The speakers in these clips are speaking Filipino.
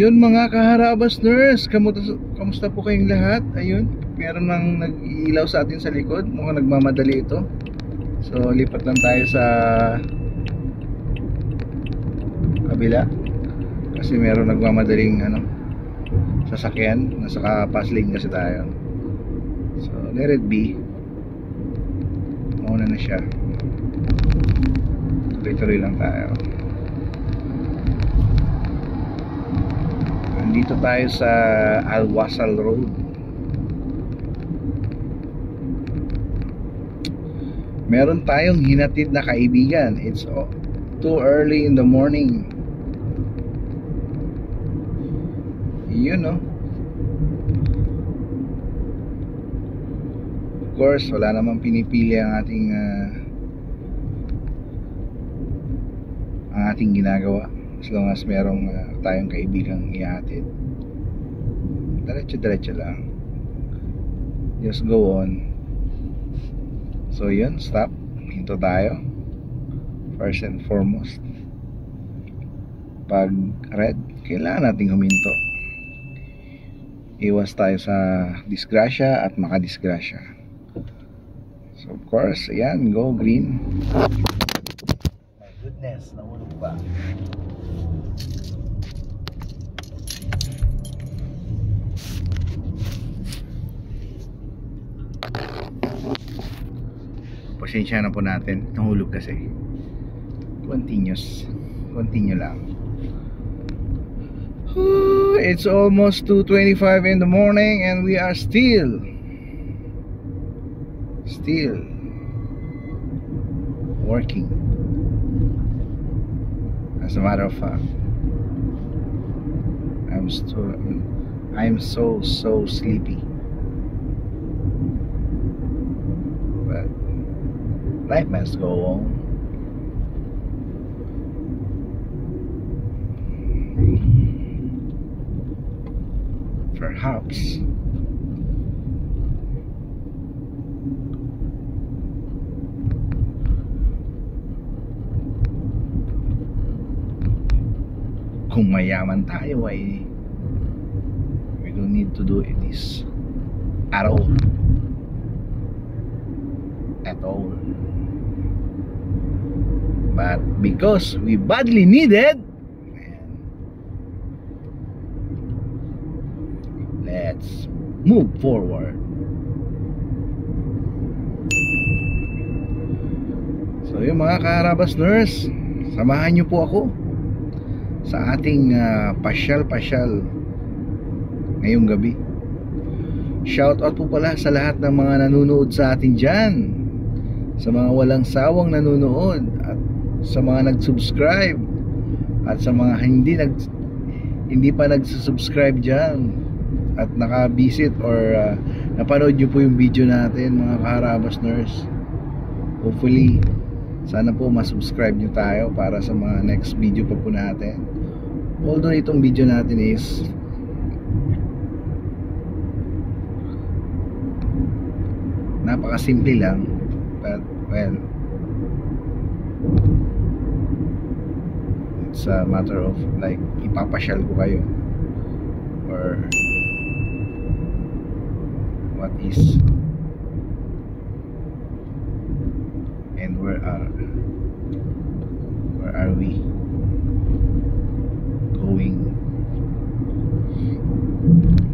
Ayun mga kaharabas nurse, kamusta po kayong lahat? Ayun, meron nang nag-iilaw sa atin sa likod. Mukhang nagmamadali ito. So lipat lang tayo sa kabila kasi meron nagmamadaling sasakyan. Nasa pass lane kasi tayo. So let it be. Mauna na siya. Tuloy-tuloy lang tayo. Dito tayo sa Al-Wasal Road. Meron tayong hinatid na kaibigan. It's too early in the morning. You know. Of course, wala namang pinipili ang ating ginagawa. As long as merong tayong kaibigang ihatid, diretso lang, just go on. So yun, stop, hinto tayo. First and foremost, pag red, kailangan nating huminto. Iwas tayo sa disgrasya at makadisgrasya. So of course, ayan, go green. My goodness, nahulog pa. Pasensya na po natin, nahulog kasi. Continue lang. It's almost 2:25 in the morning and we are still working. As a matter of fact, I'm so sleepy. But life must go on. Perhaps kung mayaman tayo ay we don't need to do this at all. But because we badly need it, let's move forward. So yung mga kaharabas nurse, samahan niyo po ako sa ating pasyal ngayong gabi. Shout out po pala sa lahat ng mga nanonood sa atin dyan, sa mga walang sawang nanonood, at sa mga nag-subscribe, at sa mga hindi pa nag-subscribe dyan at naka-visit or napanood nyo po yung video natin mga kaharabas nurse. Hopefully sana po masubscribe nyo tayo para sa mga next video pa po natin. Although itong video natin is napakasimple lang, but well, it's a matter of like ipapasyal ko kayo or what is and where are we going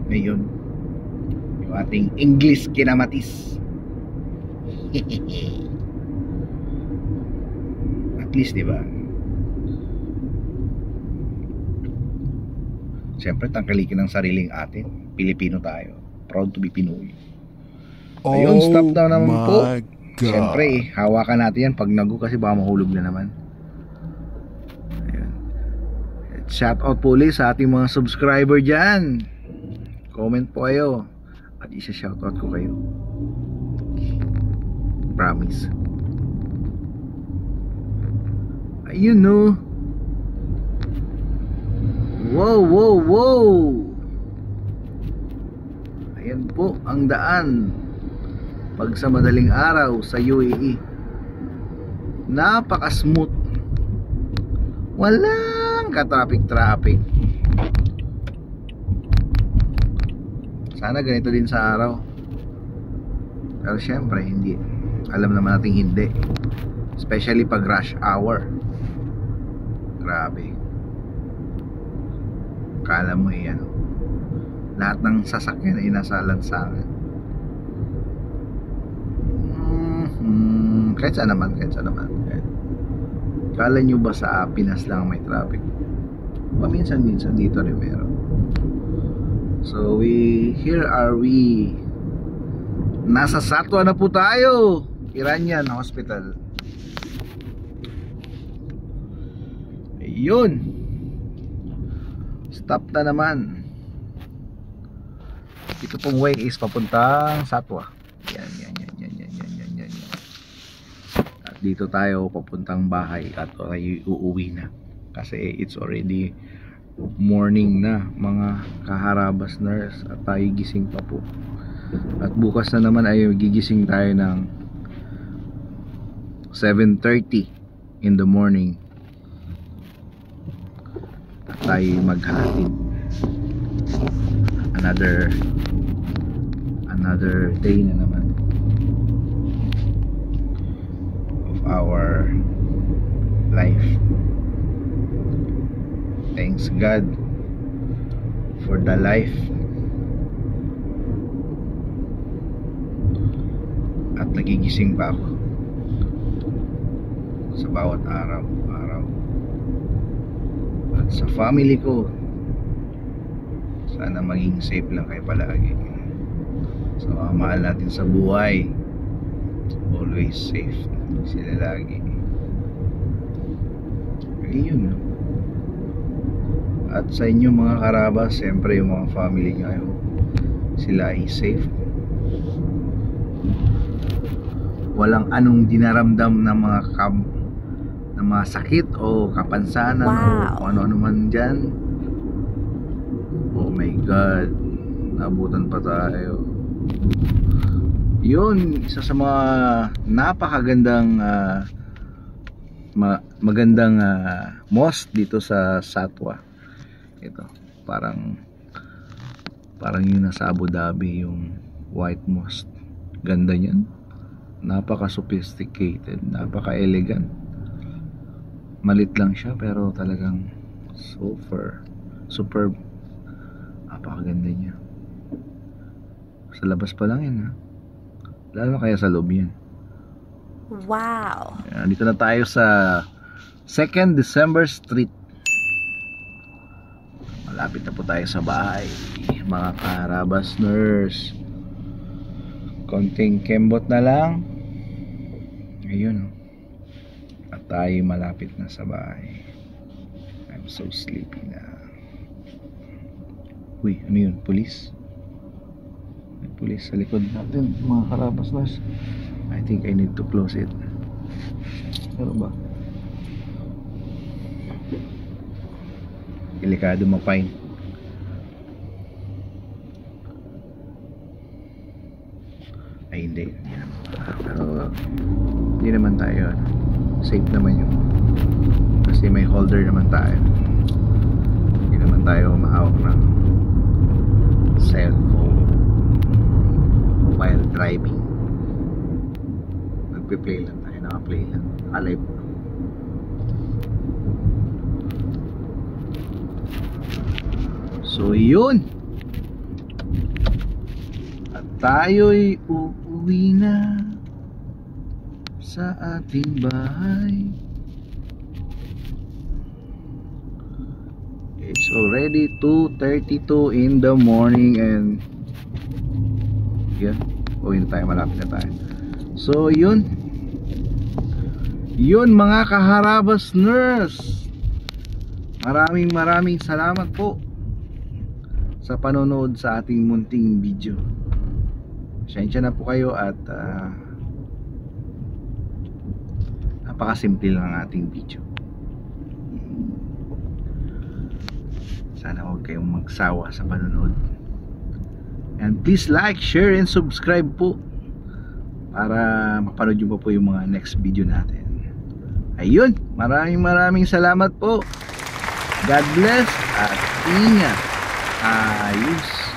ngayon. Yung ating English kinamatis. At least diba, siyempre tangkalikin ang sariling atin. Pilipino tayo, proud to be Pinoy. Ayun, stop down naman po. Siyempre hawakan natin yan pag nagu kasi baka mahulog na naman. Ayun. Shout out po ulit sa ating mga subscriber dyan. Comment po kayo at isa-shout out ko kayo, promise. Ayun no. Wow. Ayan po ang daan pag sa madaling araw sa UAE. Napaka-smooth. Walang ka-traffic. Sana ganito din sa araw. Pero syempre hindi. Alam naman natin hindi. Especially pag rush hour. Grabe. Kala mo ano, lahat ng sasakyan ay nasa lansangan. Kahit saan naman. Kala nyo ba sa Pinas lang may traffic? Paminsan-minsan dito rin meron. So here are we. Nasa Satwa na po tayo. Iranian Hospital. Ayun. Stop na naman. Ito pong way is papuntang Satwa. Yan. At dito tayo papuntang bahay at ay uuwi na. Kasi it's already morning na mga kaharabas nurse at tayo gising pa po. At bukas na naman ay gigising tayo ng 7:30 in the morning. At tayo maghatid. Another day na naman of our life. Thanks God for the life. At nagigising pa ako sa bawat araw. At sa family ko, sana maging safe lang kayo palagi. So mahal natin sa buhay, always safe sila lagi. Ayun. At sa inyo mga karabas, siyempre yung mga family nyo, sila ay safe. Walang anong dinaramdam ng mga sakit o kapansanan. Wow. O ano-ano man dyan. Oh my God, nabutan pa tayo. Yun, isa sa mga napakagandang magandang mosque dito sa Satwa. Ito, parang yung nasa Abu Dhabi, yung White Mosque. Ganda niyan. Napaka-sophisticated, napaka-elegant. Malit lang siya pero talagang superb. Napakaganda niya. Sa labas pa lang yan, ha. Lalo kaya sa loob yan. Wow. Yan, dito na tayo sa 2nd December Street. Malapit na po tayo sa bahay, mga karabas nurse. Konting kembot na lang. Ayun. At tayo malapit na sa bahay. I'm so sleepy na. Uy, ano yun? Police? May police sa likod natin, mga karabas nurse. I think I need to close it. Pero ba? Delikado mag-fine. Ay hindi. Pero hindi naman tayo safe naman yun. Kasi may holder naman tayo. Hindi naman tayo mahawak ng cellphone while driving. Nagpe-play lang tayo. Naka-play lang. Alive. So yun. At tayo'y uuwi na sa ating bahay. It's already 2:32 in the morning and yan, uwi na tayo, malapit na tayo. So yun mga kaharabas nurse, maraming salamat po sa panonood sa ating munting video. Pasensya na po kayo at napakasimple lang ang ating video. Sana huwag kayong magsawa sa panonood. And please like, share, and subscribe po para mapanood nyo pa po yung mga next video natin. Ayun, maraming salamat po. God bless at ingat. Ayos.